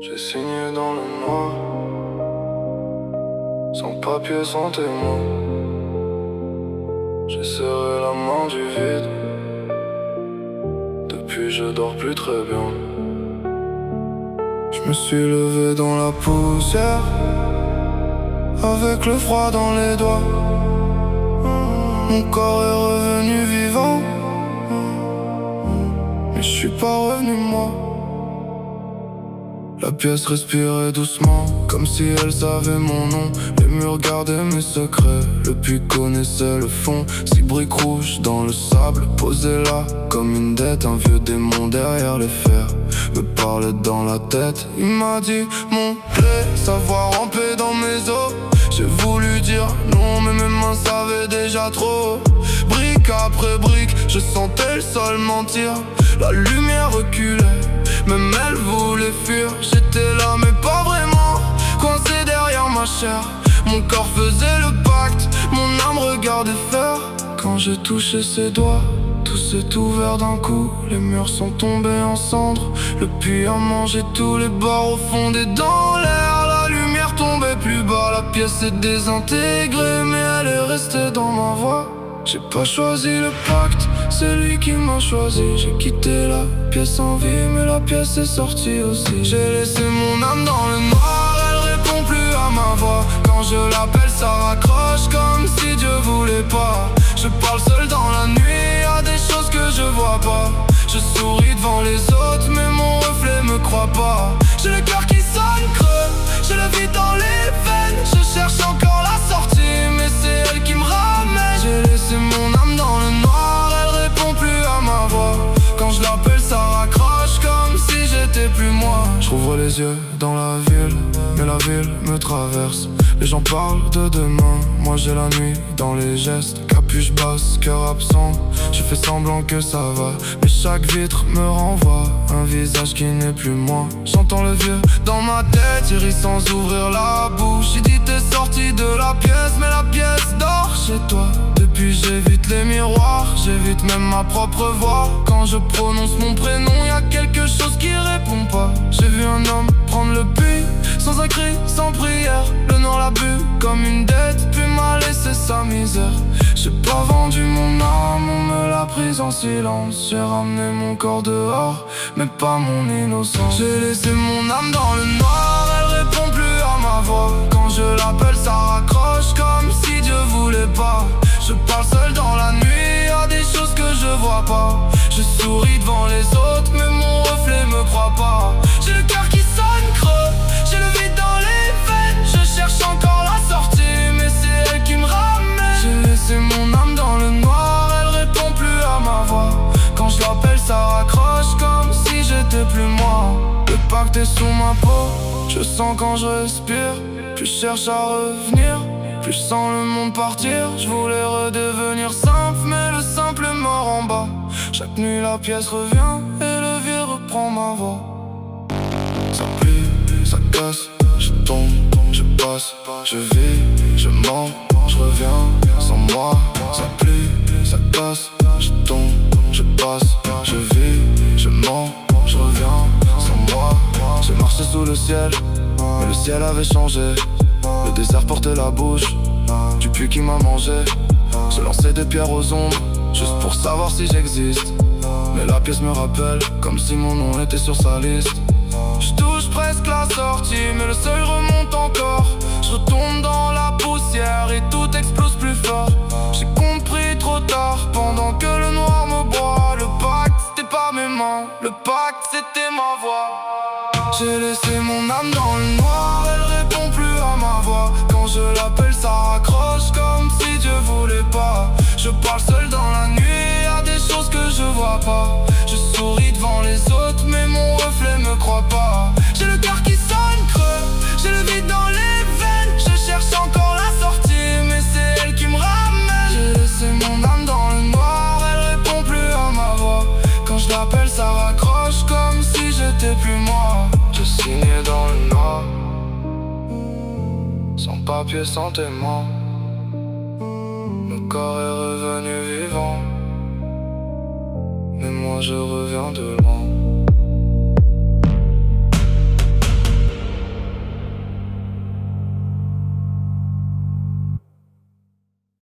J'ai signé dans le noir, sans papier, sans témoin. J'ai serré la main du vide. Depuis je dors plus très bien. Je me suis levé dans la poussière, avec le froid dans les doigts. Mon corps est revenu vivant, mais je suis pas revenu moi. La pièce respirait doucement, comme si elle savait mon nom. Les murs gardaient mes secrets, le puits connaissait le fond. Six briques rouges dans le sable, posées là comme une dette. Un vieux démon derrière les fers me parlait dans la tête. Il m'a dit mon plaît, savoir ramper dans mes os. J'ai voulu dire non, mais mes mains savaient déjà trop. Brique après brique, je sentais le sol mentir. La lumière reculait, même elle voulait fuir. J'étais là mais pas vraiment, coincé derrière ma chair. Mon corps faisait le pacte, mon âme regardait faire. Quand j'ai touché ses doigts, tout s'est ouvert d'un coup. Les murs sont tombés en cendres, le puits a mangé tous les bords au fond des dents. L'air, la lumière tombait plus bas. La pièce s'est désintégrée, mais elle est restée dans ma voix. J'ai pas choisi le pacte, c'est lui qui m'a choisi. J'ai quitté la pièce en vie, mais la pièce est sortie aussi. J'ai laissé mon âme dans le noir, elle répond plus à ma voix. Quand je l'appelle ça raccroche, comme si Dieu voulait pas. Je parle seul dans la nuit, y'a des choses que je vois pas. Je souris devant les autres, mais mon reflet me croit pas. J'ai le cœur qui sonne creux, j'ai le vide dans les veines. Je cherche encore la sortie, mais c'est elle qui me ramène. J'ai laissé mon âme dans le noir, elle répond plus à ma voix. Quand je l'appelle ça raccroche, comme si j'étais plus moi. J'ouvre les yeux dans la ville, mais la ville me traverse. Les gens parlent de demain, moi j'ai la nuit dans les gestes. Capuche basse, cœur absent, je fais semblant que ça va. Mais chaque vitre me renvoie un visage qui n'est plus moi. J'entends le vieux dans ma tête, il rit sans ouvrir la bouche. Il dit t'es sorti de la pièce, mais la pièce dort chez toi. Depuis j'évite les miroirs, j'évite même ma propre voix. Quand je prononce mon prénom, y'a quelque chose qui répond pas. J'ai vu un homme prendre le puits, sans un cri, sans prière. Le noir l'a bu comme une dette, puis m'a laissé sa misère. J'ai pas vendu mon âme, on me l'a prise en silence. J'ai ramené mon corps dehors, mais pas mon innocence. J'ai laissé mon âme dans le noir, elle répond plus à ma voix. Quand je l'appelle ça raccroche, comme si Dieu voulait pas. Je parle seul dans la nuit, y'a des choses que je vois pas. Je souris devant les autres, mais mon reflet me croit pas. J'ai le cœur qui sonne creux, j'ai le vide dans les veines. Je cherche encore la sortie, mais c'est elle qui me ramène. J'ai laissé mon âme dans le noir, elle répond plus à ma voix. Quand je l'appelle ça raccroche, comme si j'étais plus moi. Le pacte est sous ma peau, je sens quand je respire. Plus je cherche à revenir, plus je sens le monde partir. Je voulais redevenir simple, mais le simple est mort en bas. Chaque nuit la pièce revient et le vieux reprend ma voix. Ça plie, ça casse, je tombe, je passe, je vis, je mens, je reviens sans moi. Ça plie, ça casse, je tombe, je passe, je vis, je mens, je reviens sans moi. J'ai marché sous le ciel, mais le ciel avait changé. Le désert portait la bouche du puits qui m'a mangé. Je lançais des pierres aux ombres, juste pour savoir si j'existe. Mais la pièce me rappelle, comme si mon nom était sur sa liste. Je touche presque la sortie, mais le seuil remonte encore. Je retombe dans la poussière et tout explose plus fort. J'ai compris trop tard, pendant que le noir me broie. Le pacte c'était pas mes mains, le pacte c'était ma voix. J'ai laissé mon âme dans le noir, elle répond plus à ma voix. Quand je l'appelle ça raccroche, comme si Dieu voulait pas. Je parle seul dans la nuit, y'a des choses que je vois pas. Je souris devant les autres, mais mon reflet me croit pas. J'ai le cœur qui sonne creux, j'ai le vide dans les veines. Je cherche encore la sortie, mais c'est elle qui me ramène. J'ai laissé mon âme dans le noir, elle répond plus à ma voix. Quand je l'appelle ça raccroche, comme si j'étais plus moi. Je signais dans le noir, sans papier, sans témoin. Le corps est revenu vivant, mais moi je reviens de loin.